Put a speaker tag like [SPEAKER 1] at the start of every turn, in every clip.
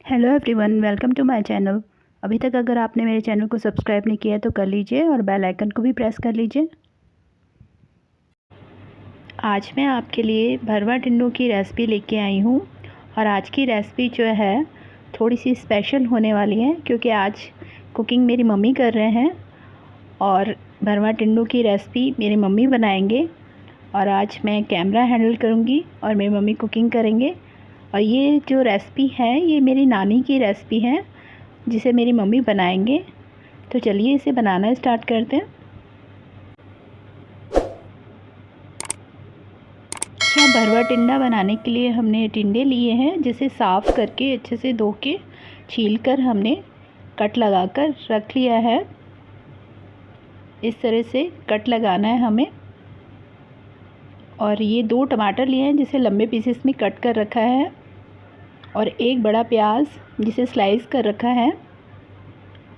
[SPEAKER 1] Hello everyone, welcome to my channel. अभी तक अगर आपने मेरे चैनल को सब्सक्राइब नहीं किया है तो कर लीजिए और बेल आइकन को भी प्रेस कर लीजिए। आज मैं आपके लिए भरवा टिंडों की रेसिपी लेके आई हूँ और आज की रेसिपी जो है थोड़ी सी स्पेशल होने वाली है क्योंकि आज कुकिंग मेरी मम्मी कर रहे हैं और भरवा टिंडों की रेसिपी मेरी मम्मी बनाएंगे और आज मैं कैमरा हैंडल करूँगी और मेरी मम्मी कुकिंग करेंगे। और ये जो रेसिपी है ये मेरी नानी की रेसिपी है जिसे मेरी मम्मी बनाएंगे। तो चलिए इसे बनाना स्टार्ट करते हैं। यहाँ भरवा टिंडा बनाने के लिए हमने टिंडे लिए हैं जिसे साफ़ करके अच्छे से धो के छील कर हमने कट लगाकर रख लिया है। इस तरह से कट लगाना है हमें। और ये 2 टमाटर लिए हैं जिसे लंबे पीसेस में कट कर रखा है और एक बड़ा प्याज जिसे स्लाइस कर रखा है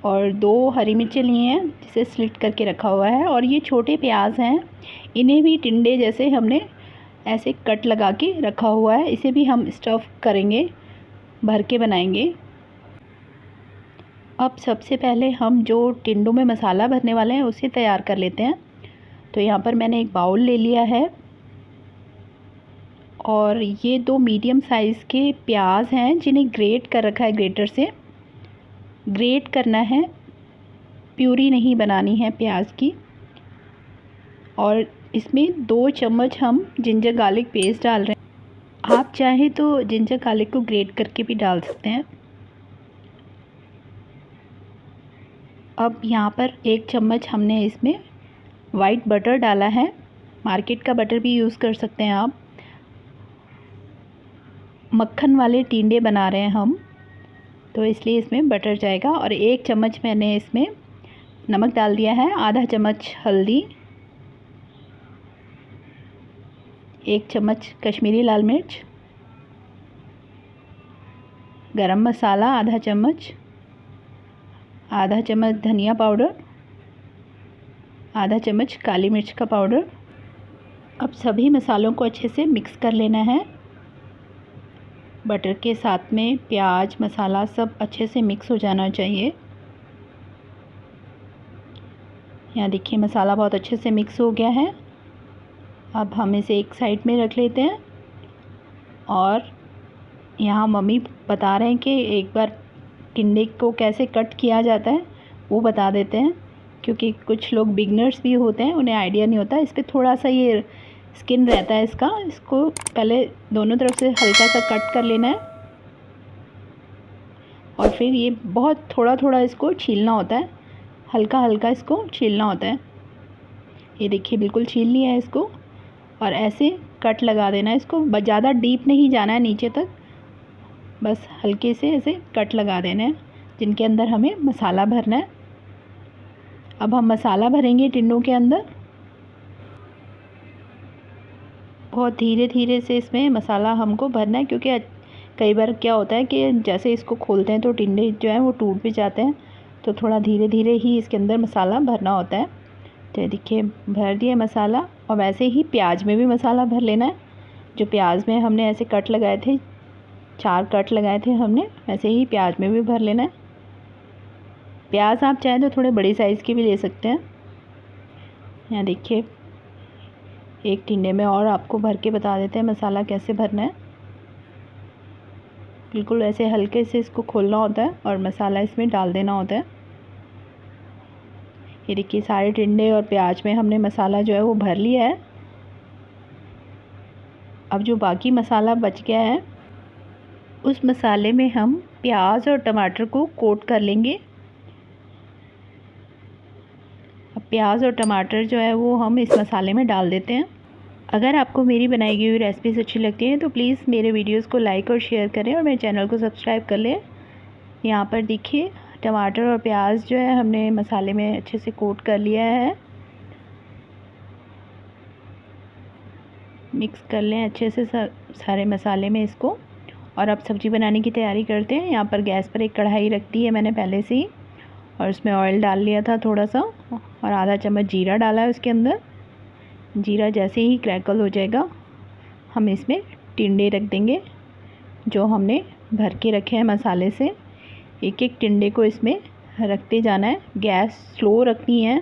[SPEAKER 1] और 2 हरी मिर्चें लिए हैं जिसे स्लिट करके रखा हुआ है। और ये छोटे प्याज हैं, इन्हें भी टिंडे जैसे हमने ऐसे कट लगा के रखा हुआ है। इसे भी हम स्टफ़ करेंगे, भर के बनाएंगे। अब सबसे पहले हम जो टिंडों में मसाला भरने वाले हैं उसे तैयार कर लेते हैं। तो यहाँ पर मैंने एक बाउल ले लिया है और ये 2 मीडियम साइज़ के प्याज हैं जिन्हें ग्रेट कर रखा है। ग्रेटर से ग्रेट करना है, प्यूरी नहीं बनानी है प्याज की। और इसमें 2 चम्मच हम जिंजर गार्लिक पेस्ट डाल रहे हैं। आप चाहें तो जिंजर गार्लिक को ग्रेट करके भी डाल सकते हैं। अब यहाँ पर 1 चम्मच हमने इसमें वाइट बटर डाला है। मार्केट का बटर भी यूज़ कर सकते हैं आप। मक्खन वाले टिंडे बना रहे हैं हम तो इसलिए इसमें बटर जाएगा। और 1 चम्मच मैंने इसमें नमक डाल दिया है, आधा चम्मच हल्दी, 1 चम्मच कश्मीरी लाल मिर्च, गरम मसाला आधा चम्मच, आधा चम्मच धनिया पाउडर, आधा चम्मच काली मिर्च का पाउडर। अब सभी मसालों को अच्छे से मिक्स कर लेना है। बटर के साथ में प्याज मसाला सब अच्छे से मिक्स हो जाना चाहिए। यहाँ देखिए मसाला बहुत अच्छे से मिक्स हो गया है। अब हम इसे एक साइड में रख लेते हैं और यहाँ मम्मी बता रहे हैं कि एक बार टिंडे को कैसे कट किया जाता है वो बता देते हैं, क्योंकि कुछ लोग बिगनर्स भी होते हैं, उन्हें आइडिया नहीं होता। इस पर थोड़ा सा ये स्किन रहता है इसको पहले दोनों तरफ से हल्का सा कट कर लेना है और फिर ये बहुत थोड़ा थोड़ा इसको छीलना होता है, हल्का हल्का इसको छीलना होता है। ये देखिए बिल्कुल छील लिया है इसको और ऐसे कट लगा देना है। इसको ज़्यादा डीप नहीं जाना है नीचे तक, बस हल्के से ऐसे कट लगा देना है जिनके अंदर हमें मसाला भरना है। अब हम मसाला भरेंगे टिंडों के अंदर। बहुत धीरे धीरे से इसमें मसाला हमको भरना है, क्योंकि कई बार क्या होता है कि जैसे इसको खोलते हैं तो टिंडे जो है वो टूट भी जाते हैं। तो थोड़ा धीरे धीरे ही इसके अंदर मसाला भरना होता है। तो देखिए भर दिया मसाला। और वैसे ही प्याज में भी मसाला भर लेना है। जो प्याज में हमने ऐसे कट लगाए थे, 4 कट लगाए थे हमने, वैसे ही प्याज में भी भर लेना है। प्याज आप चाहें तो थोड़े बड़े साइज़ के भी ले सकते हैं। यहाँ देखिए एक टिंडे में और आपको भर के बता देते हैं मसाला कैसे भरना है। बिल्कुल ऐसे हल्के से इसको खोलना होता है और मसाला इसमें डाल देना होता है। ये देखिए सारे टिंडे और प्याज में हमने मसाला जो है वो भर लिया है। अब जो बाकी मसाला बच गया है उस मसाले में हम प्याज और टमाटर को कोट कर लेंगे। अब प्याज और टमाटर जो है वो हम इस मसाले में डाल देते हैं। अगर आपको मेरी बनाई गई हुई रेसिपीज़ अच्छी लगती हैं तो प्लीज़ मेरे वीडियोस को लाइक और शेयर करें और मेरे चैनल को सब्सक्राइब कर लें। यहाँ पर देखिए टमाटर और प्याज जो है हमने मसाले में अच्छे से कोट कर लिया है। मिक्स कर लें अच्छे से सारे मसाले में इसको। और अब सब्ज़ी बनाने की तैयारी करते हैं। यहाँ पर गैस पर एक कढ़ाई रख दी है मैंने पहले से ही और उसमें ऑयल डाल लिया था थोड़ा सा और आधा चम्मच जीरा डाला है उसके अंदर। जीरा जैसे ही क्रैकल हो जाएगा हम इसमें टिंडे रख देंगे जो हमने भर के रखे हैं मसाले से। एक एक टिंडे को इसमें रखते जाना है। गैस स्लो रखनी है,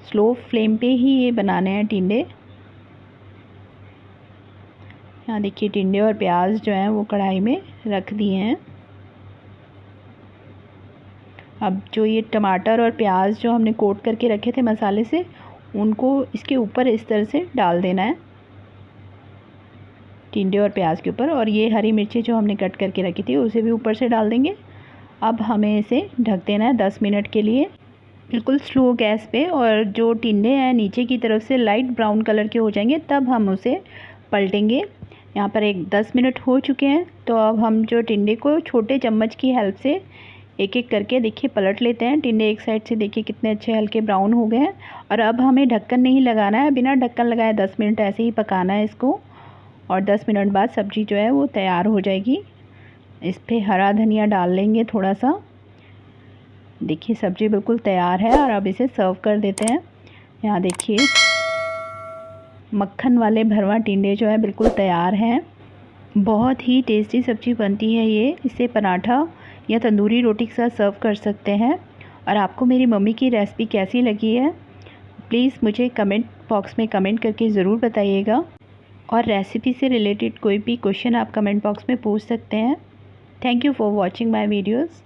[SPEAKER 1] स्लो फ्लेम पे ही ये बनाने हैं टिंडे। यहाँ देखिए टिंडे और प्याज जो हैं वो कढ़ाई में रख दिए हैं। अब जो ये टमाटर और प्याज जो हमने कोट करके रखे थे मसाले से, उनको इसके ऊपर इस तरह से डाल देना है, टिंडे और प्याज के ऊपर। और ये हरी मिर्ची जो हमने कट करके रखी थी उसे भी ऊपर से डाल देंगे। अब हमें इसे ढक देना है 10 मिनट के लिए, बिल्कुल स्लो गैस पे। और जो टिंडे हैं नीचे की तरफ से लाइट ब्राउन कलर के हो जाएंगे तब हम उसे पलटेंगे। यहाँ पर 10 मिनट हो चुके हैं, तो अब हम जो टिंडे को छोटे चम्मच की हेल्प से एक एक करके देखिए पलट लेते हैं। टिंडे एक साइड से देखिए कितने अच्छे हल्के ब्राउन हो गए हैं। और अब हमें ढक्कन नहीं लगाना है, बिना ढक्कन लगाए 10 मिनट ऐसे ही पकाना है इसको। और 10 मिनट बाद सब्ज़ी जो है वो तैयार हो जाएगी। इस पर हरा धनिया डाल लेंगे थोड़ा सा। देखिए सब्ज़ी बिल्कुल तैयार है और अब इसे सर्व कर देते हैं। यहाँ देखिए मक्खन वाले भरवा टिंडे जो है बिल्कुल तैयार हैं। बहुत ही टेस्टी सब्ज़ी बनती है ये। इसे पराठा या तंदूरी रोटी के साथ सर्व कर सकते हैं। और आपको मेरी मम्मी की रेसिपी कैसी लगी है प्लीज़ मुझे कमेंट बॉक्स में कमेंट करके ज़रूर बताइएगा। और रेसिपी से रिलेटेड कोई भी क्वेश्चन आप कमेंट बॉक्स में पूछ सकते हैं। Thank you for watching my videos.